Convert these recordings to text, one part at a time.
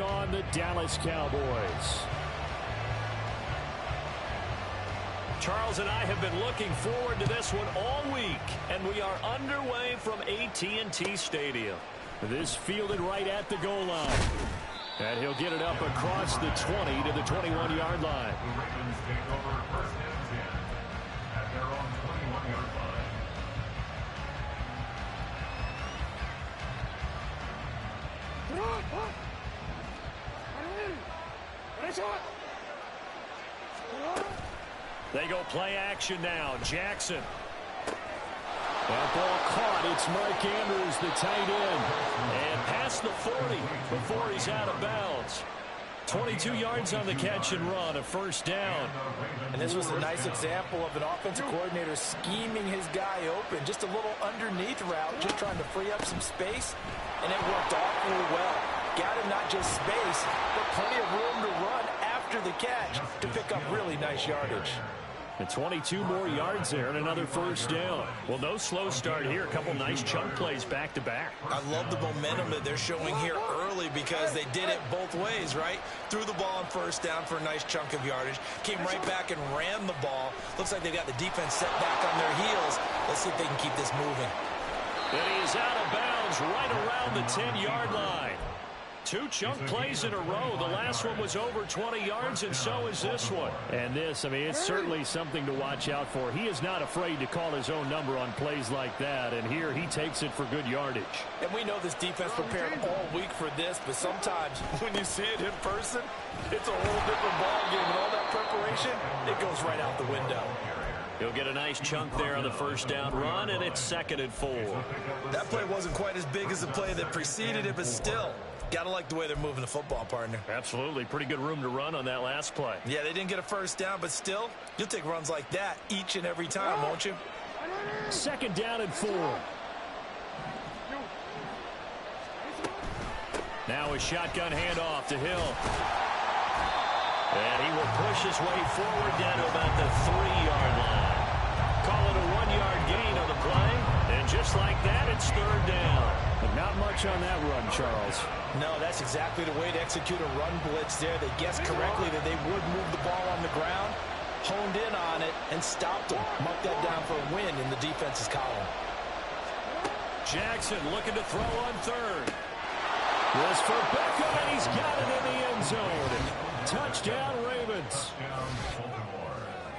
taking on the Dallas Cowboys. Charles and I have been looking forward to this one all week, and we are underway from AT&T Stadium. This fielded right at the goal line. And he'll get it up across the 20 to the 21-yard line. The Ravens take over first and 10 at their own 21-yard line. They go play action now. Jackson. That ball caught. It's Mark Andrews, the tight end. And past the 40 before he's out of bounds. 22 yards on the catch and run, a first down. And this was a nice example of an offensive coordinator scheming his guy open. Just a little underneath route, just trying to free up some space. And it worked awfully well. Got him not just space, but plenty of room to run after the catch to pick up really nice yardage. And 22 more yards there and another first down. Well, no slow start here. A couple nice chunk plays back-to-back. I love the momentum that they're showing here early because they did it both ways, right? Threw the ball on first down for a nice chunk of yardage. Came right back and ran the ball. Looks like they've got the defense set back on their heels. Let's see if they can keep this moving. And he is out of bounds right around the 10-yard line. Two chunk plays in a row. The last one was over 20 yards, and so is this one. And this, I mean, it's certainly something to watch out for. He is not afraid to call his own number on plays like that, and here he takes it for good yardage. And we know this defense prepared all week for this, but sometimes when you see it in person, it's a whole different ballgame. And all that preparation, it goes right out the window. He'll get a nice chunk there on the first down run, and it's 2nd and 4. That play wasn't quite as big as the play that preceded it, but still, got to like the way they're moving the football, partner. Absolutely. Pretty good room to run on that last play. Yeah, they didn't get a first down, but still, you'll take runs like that each and every time, won't you? 2nd down and 4. Now a shotgun handoff to Hill. And he will push his way forward down to about the 3-yard line. Call it a 1-yard gain on the play. And just like that, it's 3rd down. But not much on that run, Charles. No, that's exactly the way to execute a run blitz there. They guessed correctly that they would move the ball on the ground, honed in on it, and stopped them. Mark that down for a win in the defense's column. Jackson looking to throw on 3rd. This for Beckham, and he's got it in the end zone. Touchdown, Ravens.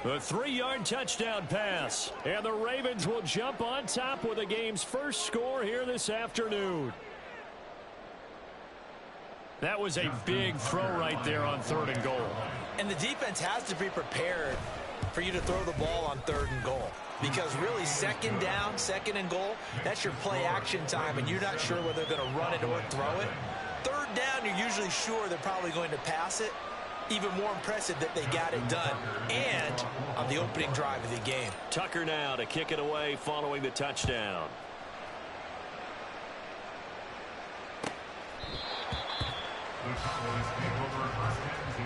The 3-yard touchdown pass. And the Ravens will jump on top with the game's first score here this afternoon. That was a big throw right there on 3rd and goal. And the defense has to be prepared for you to throw the ball on 3rd and goal. Because really, 2nd down, 2nd and goal, that's your play action time, and you're not sure whether they're going to run it or throw it. 3rd down, you're usually sure they're probably going to pass it. Even more impressive that they got it done, and on the opening drive of the game. Tucker now to kick it away following the touchdown. The Cowboys take over first and 10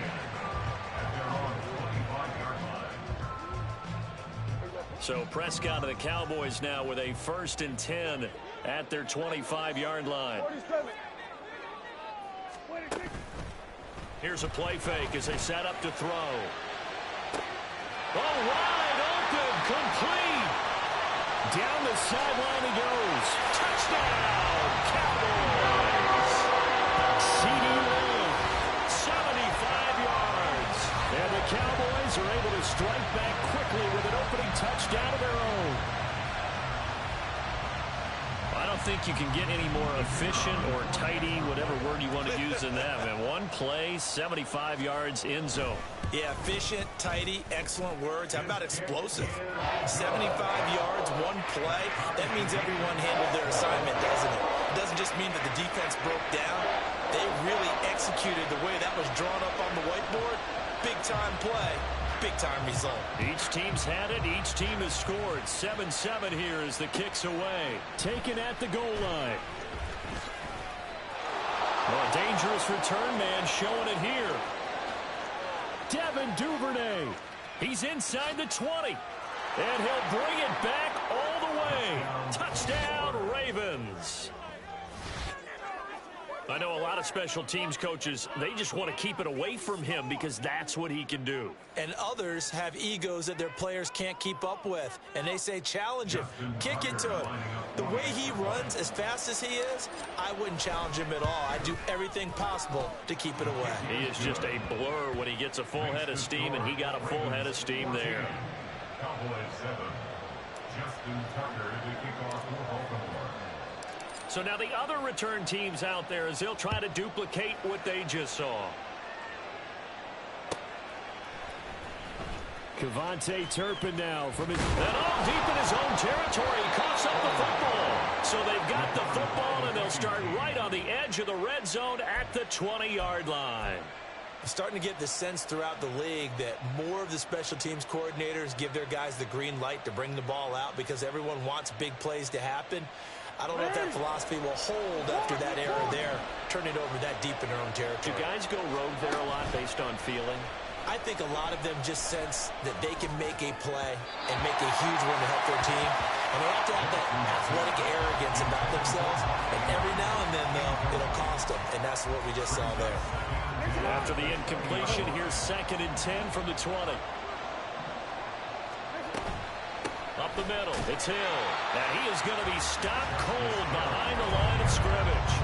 at their own 25-yard line. So Prescott and the Cowboys now with a 1st and 10 at their 25-yard line. Here's a play fake as they set up to throw. Oh, wide open, complete. Down the sideline he goes. Touchdown, Cowboys. CeeDee Lamb, 75 yards. And the Cowboys are able to strike back quickly with an opening touchdown of their own. I don't think you can get any more efficient or tidy, whatever word you want to use in that. Man, one play, 75 yards, end zone. Yeah, efficient, tidy, excellent words. How about explosive? 75 yards, one play. That means everyone handled their assignment, doesn't it? It doesn't just mean that the defense broke down. They really executed the way that was drawn up on the whiteboard. Big-time play. Big-time result. Each team's had it. Each team has scored. 7-7 here as the kick's away. Taken at the goal line. Well, a dangerous return man showing it here. Devin Duvernay. He's inside the 20. And he'll bring it back all the way. Touchdown, Ravens. I know a lot of special teams coaches, they just want to keep it away from him because that's what he can do. And others have egos that their players can't keep up with. And they say, challenge him, kick it to him. The way he runs as fast as he is, I wouldn't challenge him at all. I'd do everything possible to keep it away. He is just a blur when he gets a full head of steam, and he got a full head of steam there. Cowboys 7. Justin Tucker to kick off for Baltimore. So now the other return teams out there as they'll try to duplicate what they just saw. Cavante Turpin now from his... And all deep in his own territory. He coughs up the football. So they've got the football, and they'll start right on the edge of the red zone at the 20-yard line. Starting to get the sense throughout the league that more of the special teams coordinators give their guys the green light to bring the ball out because everyone wants big plays to happen. I don't know if that philosophy will hold after that era there, turning it over that deep in their own territory. Do guys go rogue there a lot based on feeling? I think a lot of them just sense that they can make a play and make a huge one to help their team. And they have to have that athletic arrogance about themselves. And every now and then, though, it'll cost them. And that's what we just saw there. After the incompletion, here's 2nd and 10 from the 20. Up the middle, it's Hill. And he is going to be stopped cold behind the line of scrimmage.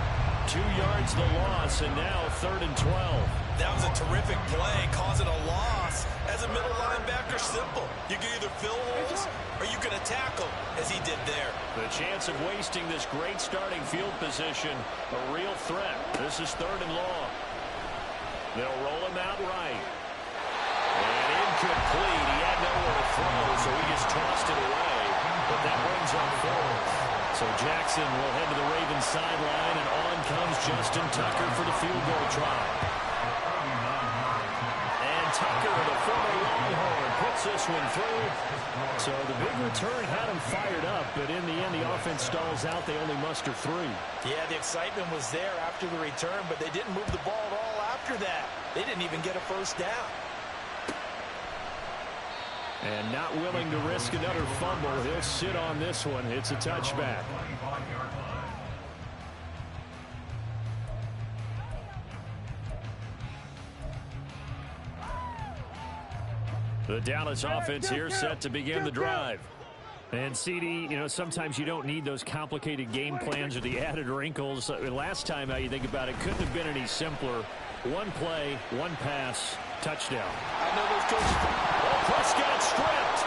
2 yards the loss, and now 3rd and 12. That was a terrific play, causing a loss. As a middle linebacker, simple. You can either fill holes or you can tackle, as he did there. The chance of wasting this great starting field position, a real threat. This is 3rd and long. They'll roll him out right. And incomplete. He had nowhere to throw, so he just tossed it away. But that brings up 4th. So Jackson will head to the Ravens sideline, and on comes Justin Tucker for the field goal try. And Tucker, the former Longhorn, puts this one through. So the big return had him fired up, but in the end, the offense stalls out. They only muster 3. Yeah, the excitement was there after the return, but they didn't move the ball at all after that. They didn't even get a first down. And not willing to risk another fumble. He'll sit on this one. It's a touchback. The Dallas offense here set to begin the drive. And CD, you know, sometimes you don't need those complicated game plans or the added wrinkles. Last time, how you think about it, couldn't have been any simpler. One play, one pass, touchdown. I know those coaches. Oh, Prescott stripped.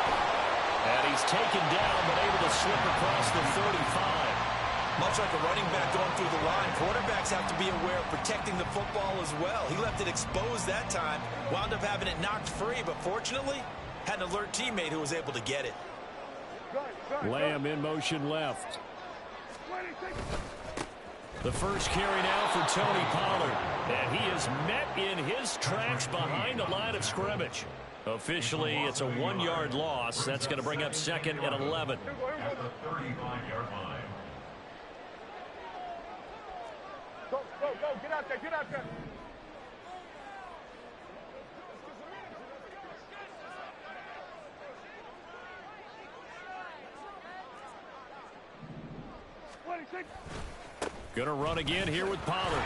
And he's taken down, but able to slip across the 35. Much like a running back going through the line, quarterbacks have to be aware of protecting the football as well. He left it exposed that time, wound up having it knocked free, but fortunately, had an alert teammate who was able to get it. Lamb in motion left. The first carry now for Tony Pollard. And he is met in his tracks behind the line of scrimmage. Officially, it's a 1-yard loss. That's going to bring up 2nd and 11. At the 35-yard line. Go, get out there, get out there. Going to run again here with Pollard.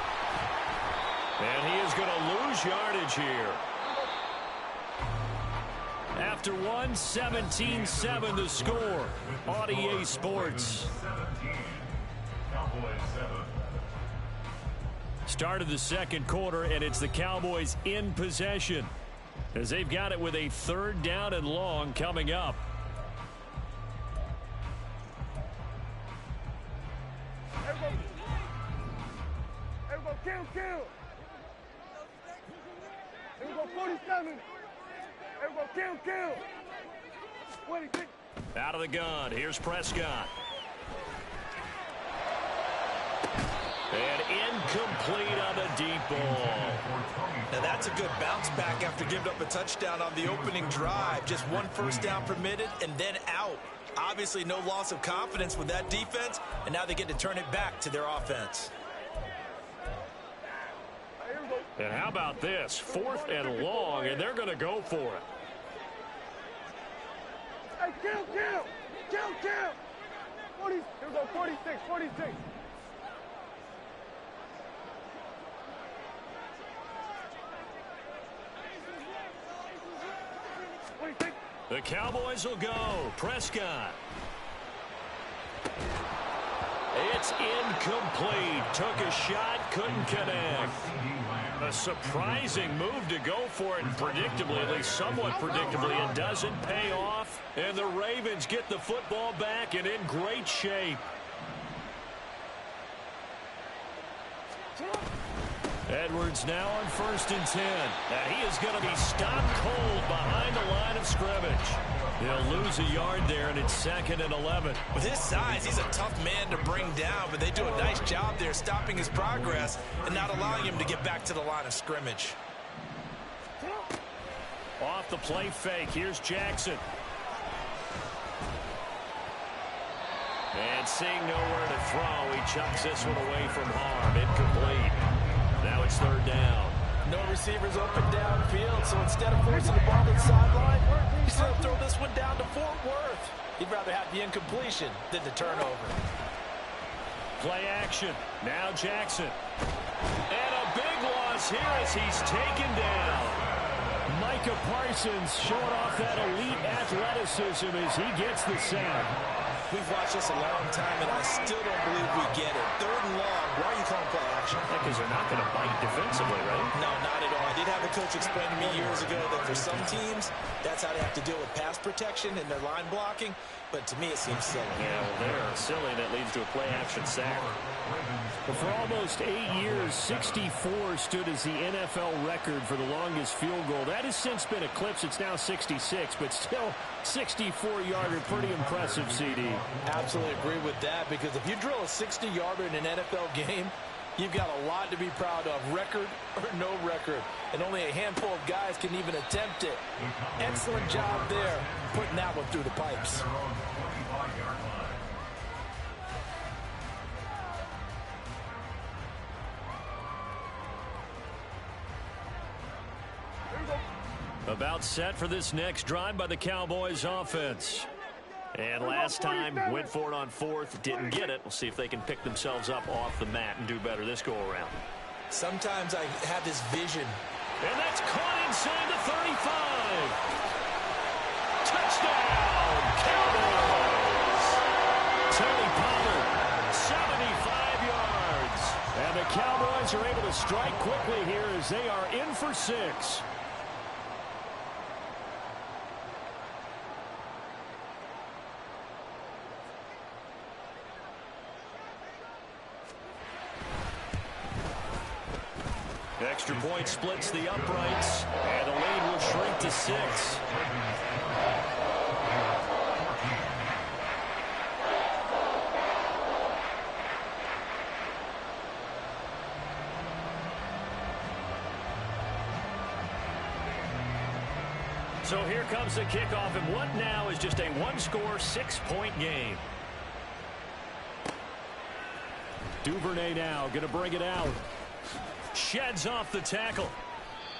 And he is going to lose yardage here. After one, 17-7 the score. On EA Sports. Start of the second quarter, and it's the Cowboys in possession as they've got it with a 3rd down and long coming up. Everybody, kill. Everybody, 47. Everybody, kill. 26. Out of the gun, here's Prescott. And incomplete on the deep ball. Now that's a good bounce back after giving up a touchdown on the opening drive. Just 1 first down permitted and then out. Obviously no loss of confidence with that defense, and now they get to turn it back to their offense. And how about this? 4th and long, and they're going to go for it. Hey, kill. 40, here we go, 46. The Cowboys will go. Prescott. It's incomplete. Took a shot, couldn't connect. A surprising move to go for it, and predictably, at least somewhat predictably, it doesn't pay off. And the Ravens get the football back and in great shape. Edwards now on 1st and 10. And he is going to be stopped cold behind the line of scrimmage. He'll lose a yard there, and it's 2nd and 11. With his size, he's a tough man to bring down, but they do a nice job there stopping his progress and not allowing him to get back to the line of scrimmage. Off the play fake, here's Jackson. And seeing nowhere to throw, he chucks this one away from harm. Incomplete. Now it's 3rd down. No receivers open downfield, so instead of forcing the ball to the sideline, he's going to throw this one down to Fort Worth. He'd rather have the incompletion than the turnover. Play action. Now Jackson. And a big loss here as he's taken down. Micah Parsons showing off that elite athleticism as he gets the sack. We've watched this a long time, and I still don't believe we get it. 3rd and long. Why are you calling play action? Because they're not going to bite defensively, right? No, not at all. I did have a coach explain to me years ago that for some teams, that's how they have to deal with pass protection and their line blocking. But to me, it seems silly. Yeah, well, they're silly. That leads to a play action sack. But for almost 8 years, 64 stood as the NFL record for the longest field goal. That has since been eclipsed. It's now 66, but still 64-yarder. Pretty impressive, CD. Absolutely agree with that, because if you drill a 60-yarder in an NFL game, you've got a lot to be proud of, record or no record. And only a handful of guys can even attempt it. Excellent job there, putting that one through the pipes. About set for this next drive by the Cowboys offense. And last time, went for it on 4th, didn't get it. We'll see if they can pick themselves up off the mat and do better this go-around. Sometimes I have this vision. And that's caught inside the 35. Touchdown, Cowboys! Tony Pollard, 75 yards. And the Cowboys are able to strike quickly here as they are in for 6. Extra point splits the uprights, and the lead will shrink to 6. So here comes the kickoff, and what now is just a one-score, 6-point game. Duvernay now going to bring it out. Sheds off the tackle.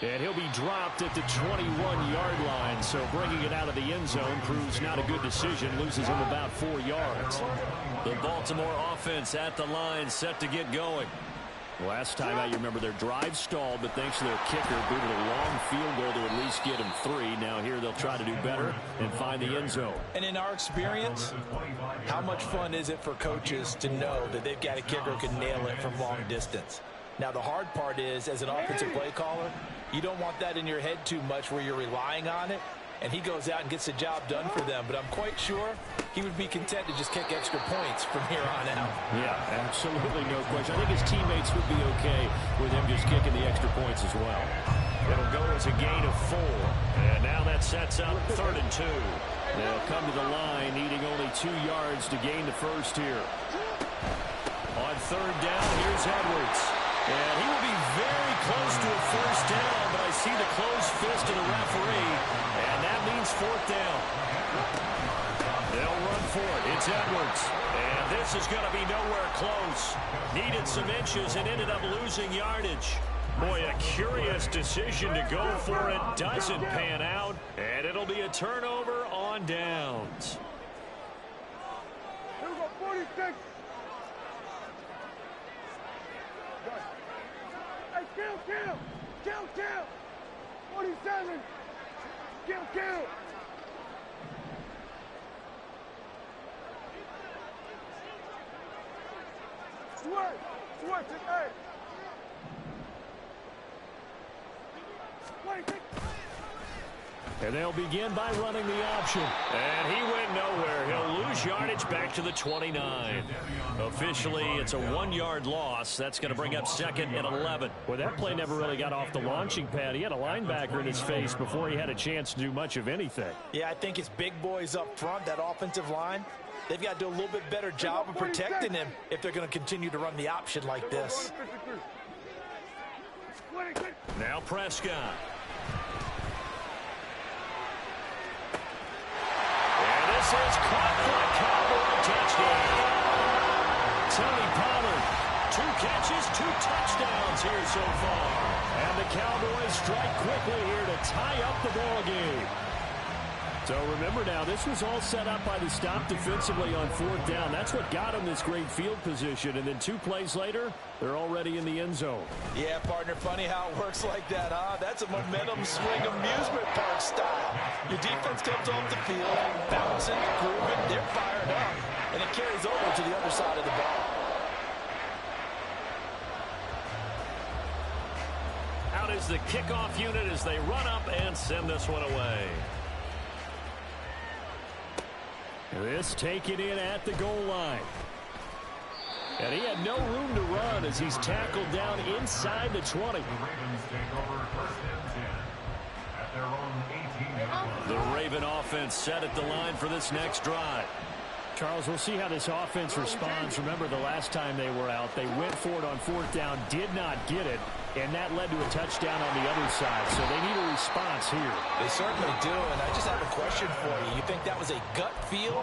And he'll be dropped at the 21-yard line. So bringing it out of the end zone proves not a good decision. Loses him about 4 yards. The Baltimore offense at the line, set to get going. Last time out, you remember their drive stalled, but thanks to their kicker, booted a long field goal to at least get him 3. Now here they'll try to do better and find the end zone. And in our experience, how much fun is it for coaches to know that they've got a kicker who can nail it from long distance? Now, the hard part is, as an offensive play caller, you don't want that in your head too much where you're relying on it, and he goes out and gets the job done for them. But I'm quite sure he would be content to just kick extra points from here on out. Yeah, absolutely no question. I think his teammates would be okay with him just kicking the extra points as well. It'll go as a gain of 4. And now that sets up 3rd and 2. They'll come to the line, needing only 2 yards to gain the first here. On 3rd down, here's Edwards. And he will be very close to a first down, but I see the closed fist of the referee, and that means 4th down. They'll run for it. It's Edwards. And this is going to be nowhere close. Needed some inches and ended up losing yardage. Boy, a curious decision to go for it. Doesn't pan out, and it'll be a turnover on downs. Here we go, 46. Hey, kill. 47. Kill. Switch it, hey. And they'll begin by running the option. And he went nowhere. He'll lose yardage back to the 29. Officially, it's a 1-yard loss. That's going to bring up 2nd and 11. Well, that play never really got off the launching pad. He had a linebacker in his face before he had a chance to do much of anything. Yeah, I think it's big boys up front, that offensive line. They've got to do a little bit better job of protecting him if they're going to continue to run the option like this. Now Prescott. And this is caught for a Cowboy touchdown. Tony Pollard, 2 catches, 2 touchdowns here so far. And the Cowboys strike quickly here to tie up the ball game. So remember now, this was all set up by the stop defensively on 4th down. That's what got him this great field position. And then 2 plays later, they're already in the end zone. Yeah, partner, funny how it works like that, huh? That's a momentum swing amusement park style. Your defense comes off the field, bouncing, grooving, they're fired up, and it carries over to the other side of the ball. Out is the kickoff unit as they run up and send this one away. This taken in at the goal line. And he had no room to run as he's tackled down inside the 20. The Ravens take over 1st and 10 at their own 18-yard line. The Raven offense set at the line for this next drive. Charles, we'll see how this offense responds. Remember, the last time they were out, they went for it on 4th down, did not get it, and that led to a touchdown on the other side. So they need a response here. They certainly do, and I just have a question for you. You think that was a gut feel,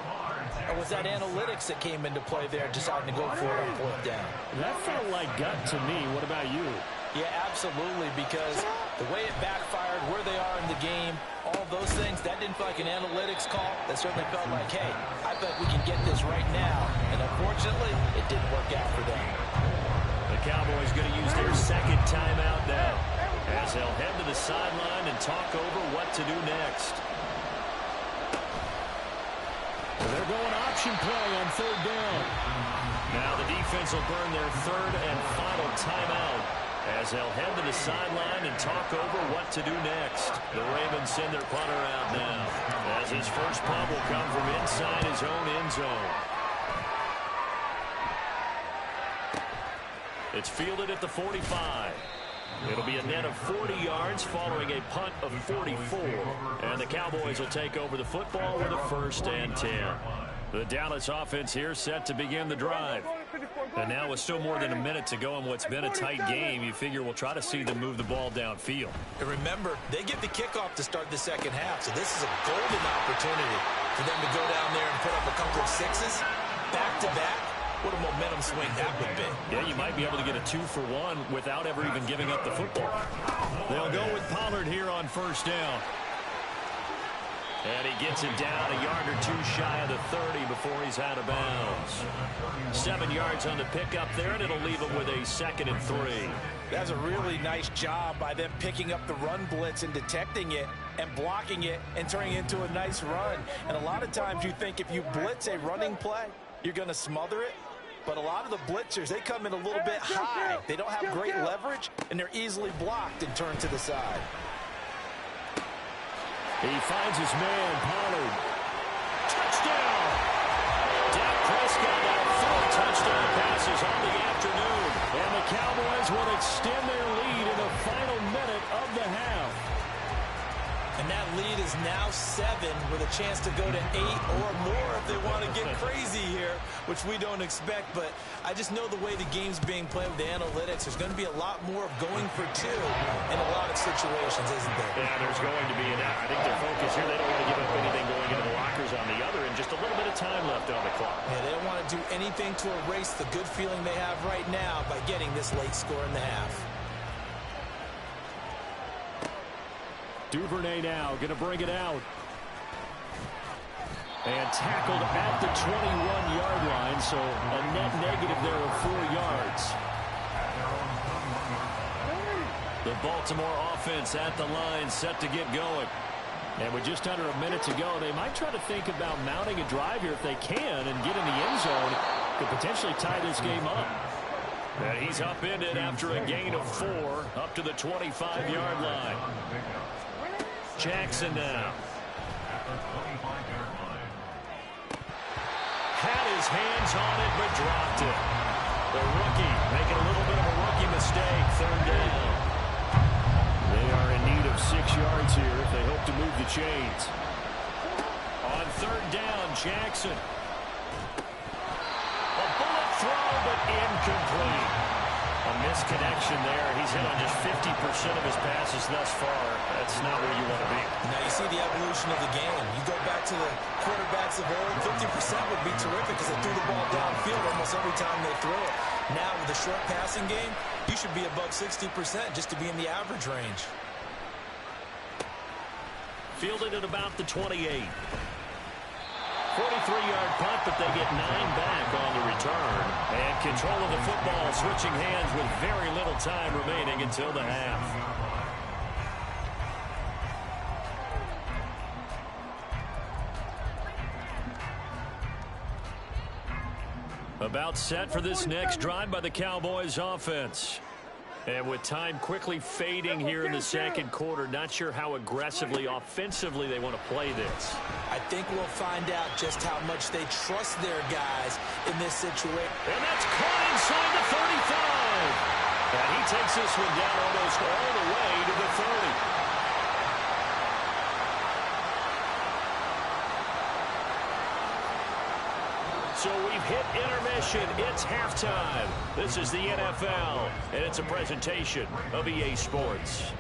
or was that analytics that came into play there deciding to go for it on 4th down? That felt like gut to me. What about you? Yeah, absolutely, because the way it backfired, where they are in the game, all those things, that didn't feel like an analytics call. That certainly felt like, hey, I bet we can get this right now. And unfortunately, it didn't work out for them. The Cowboys going to use their 2nd timeout now as they'll head to the sideline and talk over what to do next. So they're going option play on 3rd down. Now the defense will burn their 3rd and final timeout as they'll head to the sideline and talk over what to do next. The Ravens send their punter out now as his first punt will come from inside his own end zone. It's fielded at the 45. It'll be a net of 40 yards following a punt of 44. And the Cowboys will take over the football with a 1st and 10. The Dallas offense here set to begin the drive. And now with still more than a minute to go in what's been a tight game, you figure we'll try to see them move the ball downfield. And remember, they get the kickoff to start the 2nd half, so this is a golden opportunity for them to go down there and put up a couple of 6s back-to-back. What a momentum swing that would be. Yeah, you might be able to get a 2-for-1 without ever even giving up the football. They'll go with Pollard here on 1st down. And he gets it down a yard or 2 shy of the 30 before he's out of bounds. 7 yards on the pickup there, and it'll leave him with a 2nd and 3. That's a really nice job by them picking up the run blitz and detecting it and blocking it and turning it into a nice run. And a lot of times you think if you blitz a running play, you're going to smother it. But a lot of the blitzers, they come in a little bit high. They don't have great leverage, and they're easily blocked and turned to the side. He finds his man, Pollard. Touchdown! Dak Prescott now 4 touchdown passes on the afternoon. And the Cowboys will extend their lead in the final minute of the half. And that lead is now 7 with a chance to go to 8 or more if they want to get crazy here, which we don't expect. But I just know the way the game's being played with the analytics, there's going to be a lot more of going for 2 in a lot of situations, isn't there? Yeah, there's going to be. And I think their focus here, they don't want to give up anything going into the lockers on the other, and just a little bit of time left on the clock. Yeah, they don't want to do anything to erase the good feeling they have right now by getting this late score in the half. Duvernay now going to bring it out. And tackled at the 21-yard line, so a net negative there of 4 yards. The Baltimore offense at the line set to get going. And with just under a minute to go, they might try to think about mounting a drive here if they can and get in the end zone to potentially tie this game up. And he's upended after a gain of 4 up to the 25-yard line. Jackson now. Had his hands on it, but dropped it. The rookie making a little bit of a rookie mistake. 3rd down. They are in need of 6 yards here if they hope to move the chains. On 3rd down, Jackson. A bullet throw, but incomplete. A misconnection there. He's hit on just 50% of his passes thus far. That's not where you want to be. Now you see the evolution of the game. You go back to the quarterbacks of old, 50% would be terrific because they threw the ball downfield almost every time they throw it. Now with the short passing game, you should be above 60% just to be in the average range. Fielded at about the 28. 43-yard punt, but they get 9 back on the return. And control of the football, switching hands with very little time remaining until the half. About set for this next drive by the Cowboys offense. And with time quickly fading here in the 2nd quarter, not sure how aggressively, offensively they want to play this. I think we'll find out just how much they trust their guys in this situation. And that's caught inside the 35. And he takes this one down almost all the way to the 30. So we've hit intermission. It's halftime. This is the NFL, and it's a presentation of EA Sports.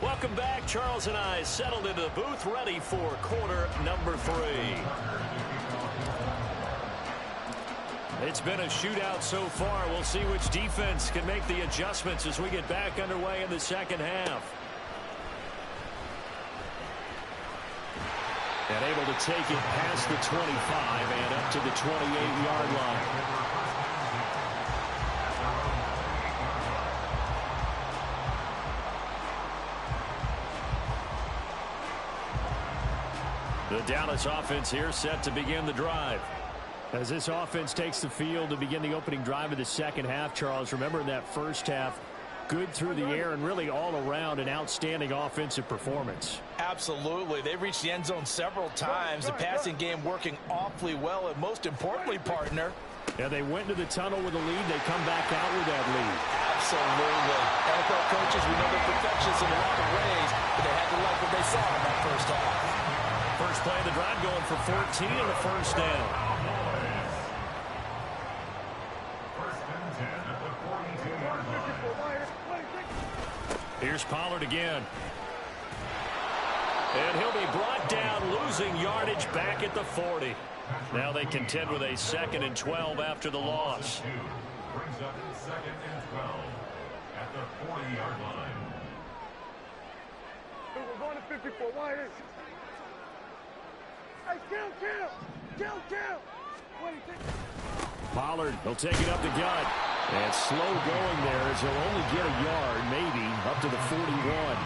Welcome back. Charles and I settled into the booth, ready for quarter number 3. It's been a shootout so far. We'll see which defense can make the adjustments as we get back underway in the 2nd half. And able to take it past the 25 and up to the 28-yard line. The Dallas offense here set to begin the drive. As this offense takes the field to begin the opening drive of the 2nd half, Charles, remember in that 1st half, good through the air and really all around an outstanding offensive performance. Absolutely. They've reached the end zone several times. The passing game working awfully well, and most importantly, partner. Yeah, they went into the tunnel with a lead. They come back out with that lead. Absolutely. NFL coaches, we know they're perfectionists in a lot of ways, but they had to like what they saw in that 1st half. First play of the drive going for 14 and a 1st down. 1st and 10 at the 42-yard line. Here's Pollard again. And he'll be brought down, losing yardage back at the 40. Now they contend with a 2nd and 12 after the loss. Brings up 2nd and 12 at the 40-yard line. We're going to 54. Why is it? Hey, kill. Pollard, he'll take it up the gut. And slow going there as he'll only get a yard, maybe, up to the 41.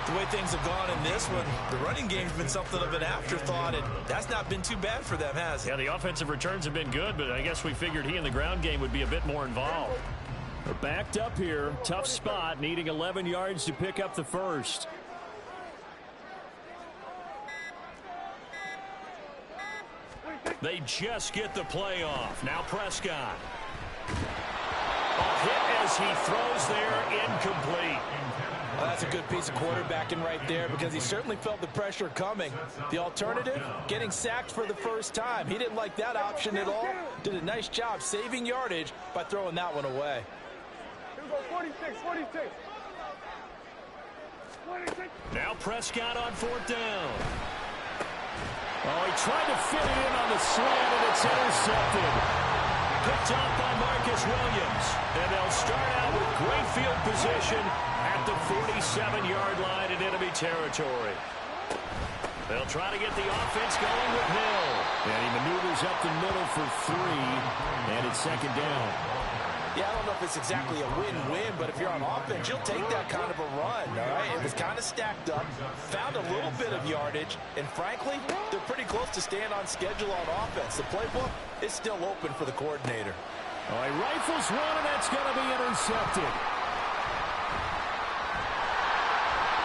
The way things have gone in this one, the running game's been something of an afterthought, and that's not been too bad for them, has it? Yeah, the offensive returns have been good, but I guess we figured he in the ground game would be a bit more involved. They're backed up here. Tough spot, needing 11 yards to pick up the 1st. They just get the play off. Now Prescott. A hit as he throws there, incomplete. Well, that's a good piece of quarterbacking right there because he certainly felt the pressure coming. The alternative, getting sacked for the 1st time. He didn't like that option at all. Did a nice job saving yardage by throwing that one away. Here we go, 46. Now Prescott on 4th down. Oh, he tried to fit it in on the slant, and it's intercepted. Picked up by Marcus Williams. And they'll start out with great field position at the 47-yard line in enemy territory. They'll try to get the offense going with Hill. And he maneuvers up the middle for 3, and it's second down. Yeah, I don't know if it's exactly a win-win, but if you're on offense, you'll take that kind of a run, all right? It was kind of stacked up, found a little bit of yardage, and frankly, they're pretty close to staying on schedule on offense. The playbook is still open for the coordinator. Oh, he rifles one, and that's going to be intercepted.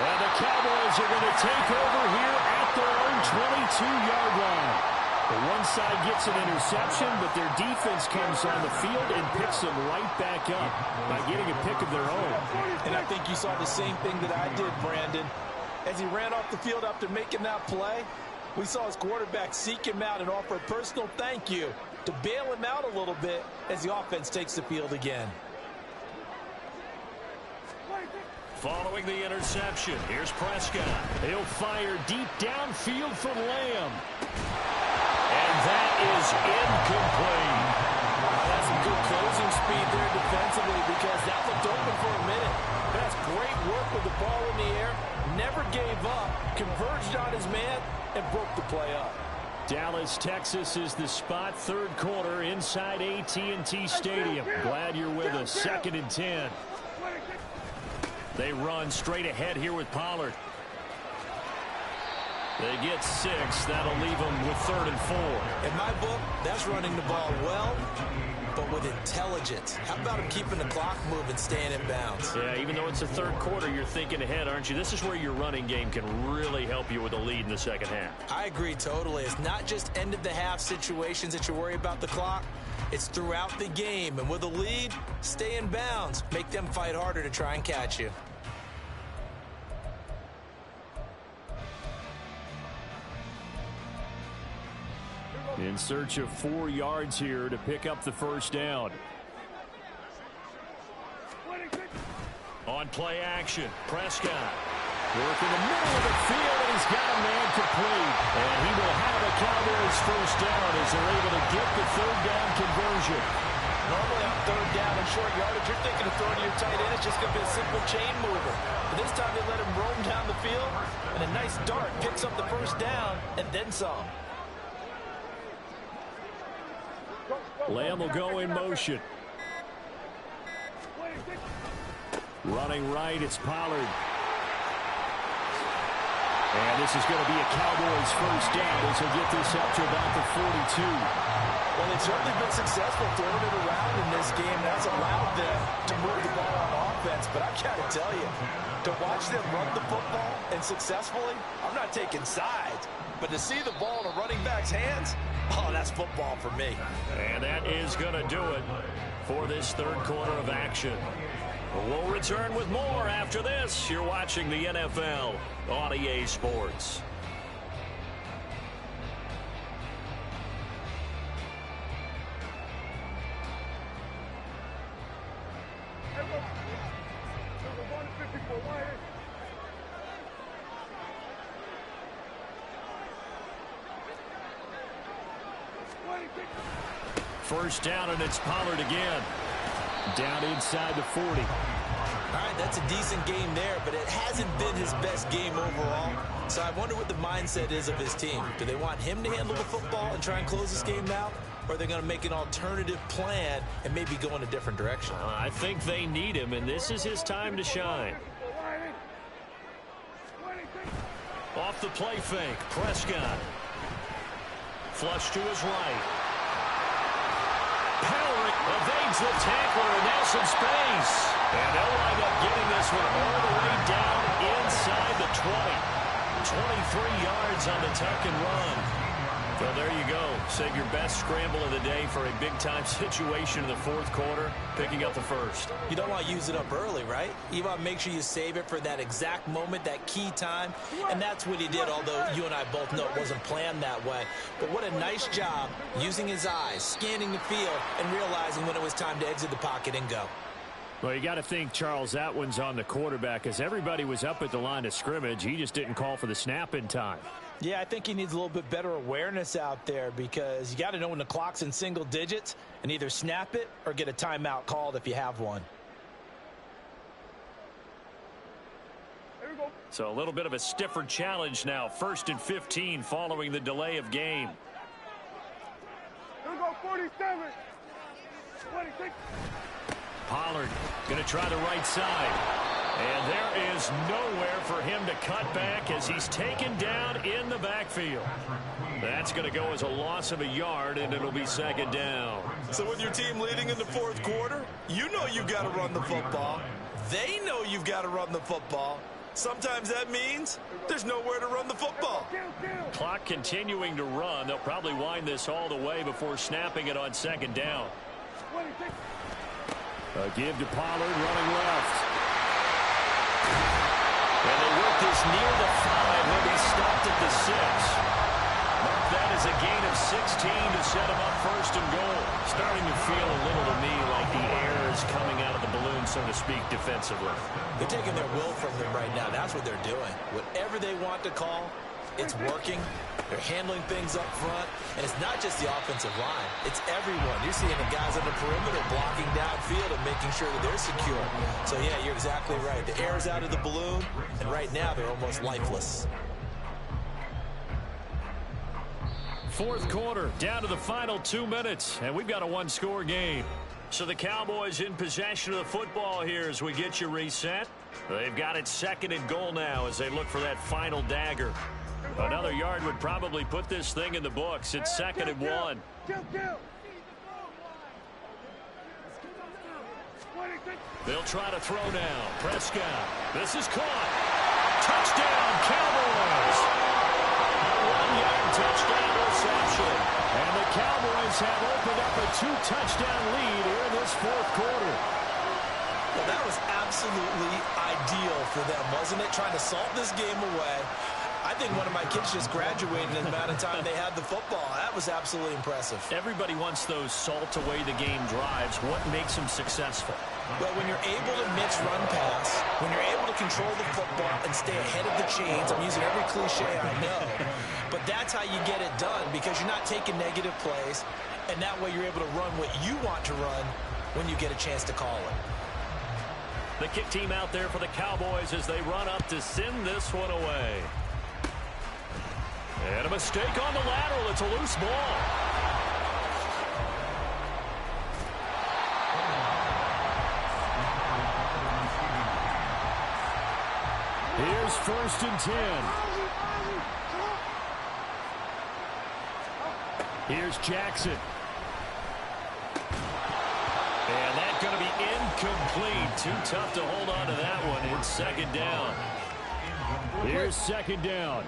And the Cowboys are going to take over here at their own 22-yard line. The one side gets an interception, but their defense comes on the field and picks them right back up by getting a pick of their own. And I think you saw the same thing that I did, Brandon. As he ran off the field after making that play, we saw his quarterback seek him out and offer a personal thank you to bail him out a little bit as the offense takes the field again. Following the interception, here's Prescott. He'll fire deep downfield for Lamb. And that is incomplete. That's some good closing speed there defensively because that looked open for a minute. That's great work with the ball in the air. Never gave up, converged on his man, and broke the play up. Dallas, Texas is the spot, third quarter inside AT&T Stadium. Glad you're with us. 2nd and 10. They run straight ahead here with Pollard. They get 6. That'll leave them with 3rd and 4. In my book, that's running the ball well, but with intelligence. How about him keeping the clock moving, staying in bounds? Yeah, even though it's the third quarter, you're thinking ahead, aren't you? This is where your running game can really help you with a lead in the second half. I agree totally. It's not just end-of-the-half situations that you worry about the clock. It's throughout the game. And with a lead, stay in bounds. Make them fight harder to try and catch you. In search of 4 yards here to pick up the first down. On play action, Prescott. Work in the middle of the field, and he's got a man complete. And he will have a Cowboys first down as they're able to get the third down conversion. Normally on third down and short yardage, you're thinking of throwing to your tight end. It's just going to be a simple chain mover. But this time they let him roam down the field, and a nice dart picks up the first down and then some. Lamb will go in motion. Running right, it's Pollard. And this is going to be a Cowboys first down as he'll get this up to about the 42. Well, they've certainly been successful throwing it around in this game. That's allowed them to move the ball on offense. But I've got to tell you, to watch them run the football and successfully, I'm not taking sides. But to see the ball in a running back's hands, oh, that's football for me. And that is going to do it for this third quarter of action. We'll return with more after this. You're watching the NFL on EA Sports. First down, and it's Pollard again. Down inside the 40. All right, that's a decent game there, but it hasn't been his best game overall. So I wonder what the mindset is of his team. Do they want him to handle the football and try and close this game out? Or are they going to make an alternative plan and maybe go in a different direction? I think they need him, and this is his time to shine. Off the play fake, Prescott. Flush to his right. Powering evades the tackler, and now some space. And they'll wind up getting this one all the way down inside the 20. 23 yards on the tuck and run. So there you go. Save your best scramble of the day for a big-time situation in the fourth quarter, picking up the first. You don't want to use it up early, right? You want to make sure you save it for that exact moment, that key time. And that's what he did, although you and I both know it wasn't planned that way. But what a nice job using his eyes, scanning the field, and realizing when it was time to exit the pocket and go. Well, you got to think, Charles, that one's on the quarterback as everybody was up at the line of scrimmage. He just didn't call for the snap in time. Yeah, I think he needs a little bit better awareness out there because you got to know when the clock's in single digits and either snap it or get a timeout called if you have one. So a little bit of a stiffer challenge now. 1st and 15 following the delay of game. Here we go, 47. 26. Pollard going to try the right side. And there is nowhere for him to cut back as he's taken down in the backfield. That's going to go as a loss of a yard, and it'll be 2nd down. So with your team leading in the 4th quarter, you know you've got to run the football. They know you've got to run the football. Sometimes that means there's nowhere to run the football. Clock continuing to run. They'll probably wind this all the way before snapping it on 2nd down. A give to Pollard running left. And they work this near the 5. He'll be stopped at the 6. Mark that as a gain of 16 to set him up 1st and goal. Starting to feel a little to me like the air is coming out of the balloon, so to speak, defensively. They're taking their will from them right now. That's what they're doing. Whatever they want to call, it's working. They're handling things up front. And it's not just the offensive line. It's everyone. You're seeing the guys on the perimeter blocking downfield and making sure that they're secure. So, yeah, you're exactly right. The air's out of the balloon, and right now they're almost lifeless. 4th quarter, down to the final 2 minutes, and we've got a 1-score game. So the Cowboys in possession of the football here as we get you reset. They've got it 2nd and goal now as they look for that final dagger. Another yard would probably put this thing in the books. It's 2nd and 1. They'll try to throw now. Prescott. This is caught. Touchdown, Cowboys. A 1-yard touchdown reception. And the Cowboys have opened up a 2-touchdown lead here in this 4th quarter. Well, that was absolutely ideal for them, wasn't it? Trying to salt this game away. I think one of my kids just graduated in the amount of time they had the football. That was absolutely impressive. Everybody wants those salt-away-the-game drives. What makes them successful? Well, when you're able to mix run pass, when you're able to control the football and stay ahead of the chains, I'm using every cliche I know, but that's how you get it done because you're not taking negative plays, and that way you're able to run what you want to run when you get a chance to call it. The kick team out there for the Cowboys as they run up to send this one away. And a mistake on the lateral. It's a loose ball. Here's 1st and 10. Here's Jackson. And that's going to be incomplete. Too tough to hold on to that one. It's 2nd down. Here's 2nd down.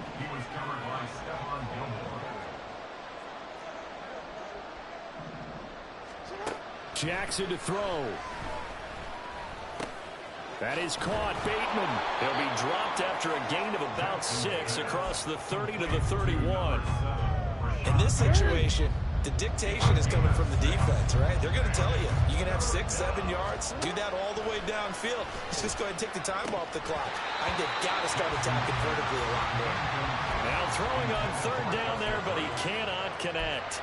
Jackson to throw. That is caught. Bateman. He'll be dropped after a gain of about 6 across the 30 to the 31. In this situation, the dictation is coming from the defense, right? They're going to tell you, you can have 6, 7 yards, do that all the way downfield. Let's just go ahead and take the time off the clock. I think they've got to start attacking vertically a lot more. Now throwing on 3rd down there, but he cannot connect.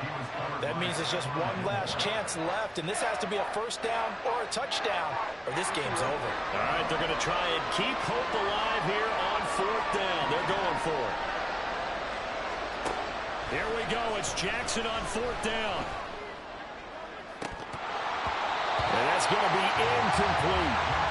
That means it's just one last chance left, and this has to be a 1st down or a touchdown, or this game's over. All right, they're going to try and keep hope alive here on 4th down. They're going for it. Here we go. It's Jackson on 4th down. And that's going to be incomplete.